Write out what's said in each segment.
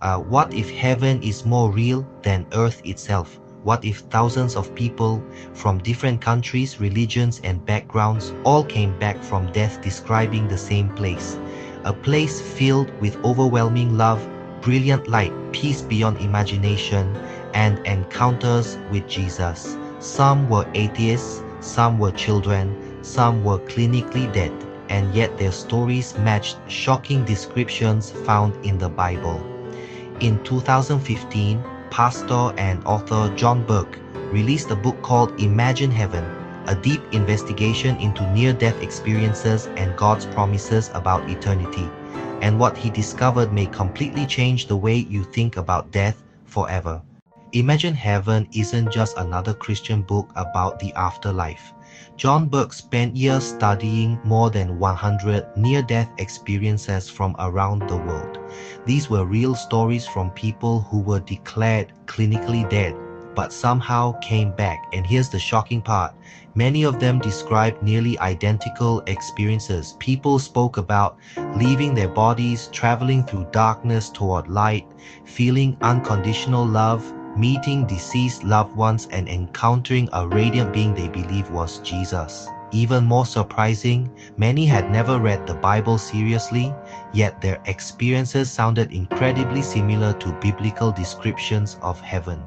What if heaven is more real than earth itself? What if thousands of people from different countries, religions, and backgrounds all came back from death describing the same place? A place filled with overwhelming love, brilliant light, peace beyond imagination, and encounters with Jesus. Some were atheists, some were children, some were clinically dead, and yet their stories matched shocking descriptions found in the Bible. In 2015, pastor and author John Burke released a book called Imagine Heaven, a deep investigation into near-death experiences and God's promises about eternity. And what he discovered may completely change the way you think about death forever. Imagine Heaven isn't just another Christian book about the afterlife. John Burke spent years studying more than 100 near-death experiences from around the world. These were real stories from people who were declared clinically dead, but somehow came back. And here's the shocking part. Many of them described nearly identical experiences. People spoke about leaving their bodies, traveling through darkness toward light, feeling unconditional love, meeting deceased loved ones, and encountering a radiant being they believed was Jesus. Even more surprising, many had never read the Bible seriously, yet their experiences sounded incredibly similar to biblical descriptions of heaven.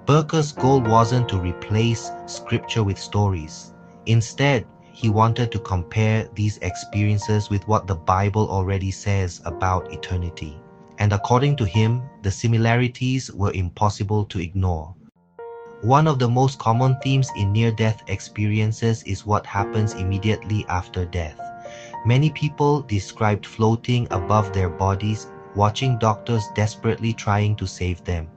Burke's goal wasn't to replace scripture with stories. Instead, he wanted to compare these experiences with what the Bible already says about eternity. And according to him, the similarities were impossible to ignore. One of the most common themes in near-death experiences is what happens immediately after death. Many people described floating above their bodies, watching doctors desperately trying to save them.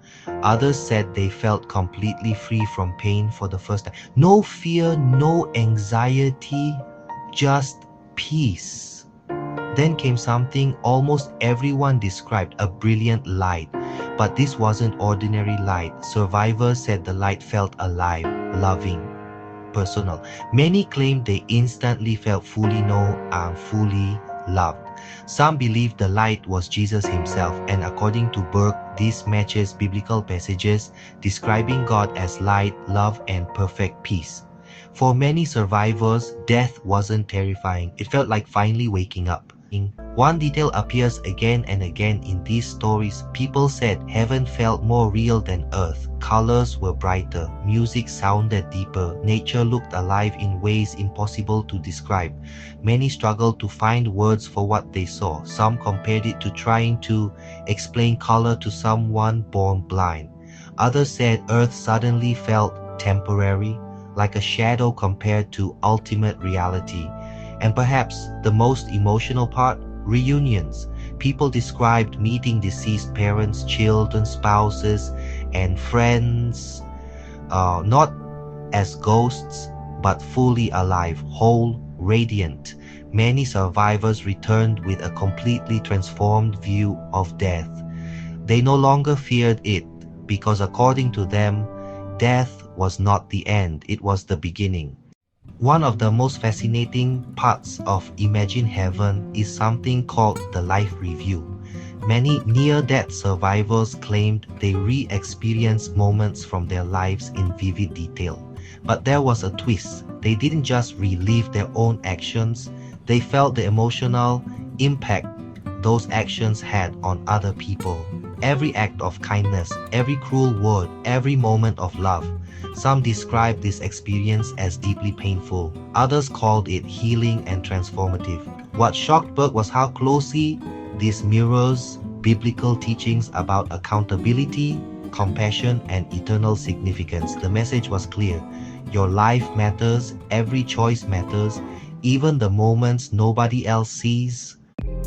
Others said they felt completely free from pain for the first time. No fear, no anxiety, just peace. Then came something almost everyone described, a brilliant light. But this wasn't ordinary light. Survivors said the light felt alive, loving, personal. Many claimed they instantly felt fully known and fully loved. Some believed the light was Jesus himself, and according to Burke, this matches biblical passages describing God as light, love, and perfect peace. For many survivors, death wasn't terrifying. It felt like finally waking up. One detail appears again and again in these stories. People said heaven felt more real than earth. Colors were brighter, music sounded deeper, nature looked alive in ways impossible to describe. Many struggled to find words for what they saw. Some compared it to trying to explain color to someone born blind. Others said earth suddenly felt temporary, like a shadow compared to ultimate reality. And perhaps the most emotional part, reunions. People described meeting deceased parents, children, spouses, and friends, not as ghosts, but fully alive, whole, radiant. Many survivors returned with a completely transformed view of death. They no longer feared it, because according to them, death was not the end, it was the beginning. One of the most fascinating parts of Imagine Heaven is something called the life review. Many near-death survivors claimed they re-experienced moments from their lives in vivid detail. But there was a twist. They didn't just relive their own actions, they felt the emotional impact those actions had on other people. Every act of kindness, every cruel word, every moment of love. Some described this experience as deeply painful. Others called it healing and transformative. What shocked Burke was how closely this mirrors biblical teachings about accountability, compassion, and eternal significance. The message was clear. Your life matters, every choice matters, even the moments nobody else sees.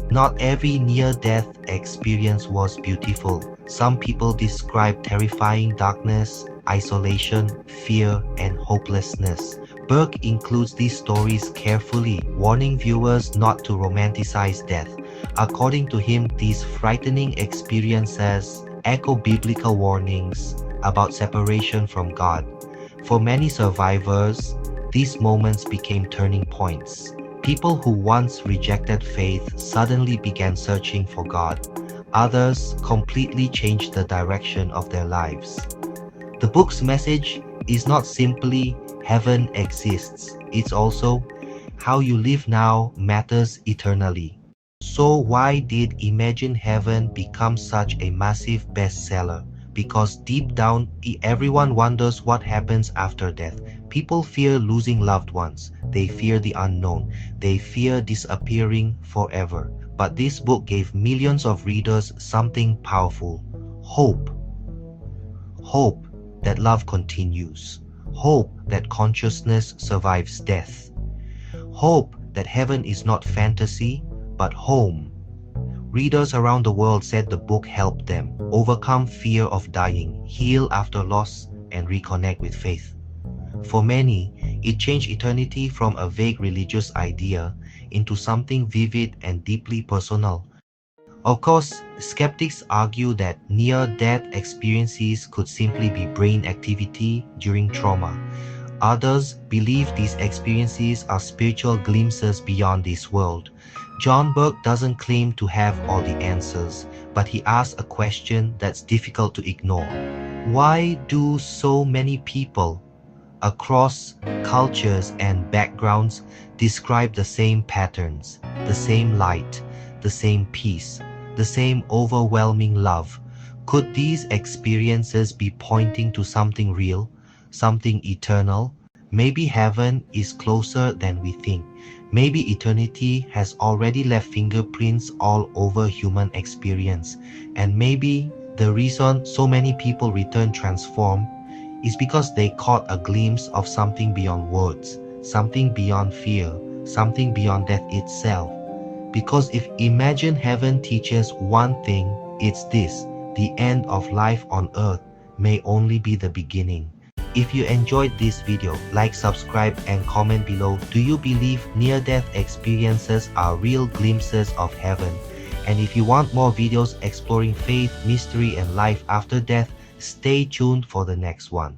Not every near-death experience was beautiful. Some people described terrifying darkness, isolation, fear, and hopelessness. Burke includes these stories carefully, warning viewers not to romanticize death. According to him, these frightening experiences echo biblical warnings about separation from God. For many survivors, these moments became turning points. People who once rejected faith suddenly began searching for God. Others completely changed the direction of their lives. The book's message is not simply heaven exists, it's also how you live now matters eternally. So why did Imagine Heaven become such a massive bestseller? Because deep down, everyone wonders what happens after death. People fear losing loved ones. They fear the unknown. They fear disappearing forever. But this book gave millions of readers something powerful: hope. Hope that love continues. Hope that consciousness survives death. Hope that heaven is not fantasy, but home. Readers around the world said the book helped them overcome fear of dying, heal after loss, and reconnect with faith. For many, it changed eternity from a vague religious idea into something vivid and deeply personal. Of course, skeptics argue that near-death experiences could simply be brain activity during trauma. Others believe these experiences are spiritual glimpses beyond this world. John Burke doesn't claim to have all the answers, but he asks a question that's difficult to ignore. Why do so many people across cultures and backgrounds describe the same patterns, the same light, the same peace, the same overwhelming love? Could these experiences be pointing to something real, something eternal? Maybe heaven is closer than we think. Maybe eternity has already left fingerprints all over human experience. And maybe the reason so many people return transformed is because they caught a glimpse of something beyond words, something beyond fear, something beyond death itself. Because if Imagine Heaven teaches one thing, it's this: the end of life on earth may only be the beginning. If you enjoyed this video, like, subscribe, and comment below. Do you believe near-death experiences are real glimpses of heaven? And if you want more videos exploring faith, mystery, and life after death, stay tuned for the next one.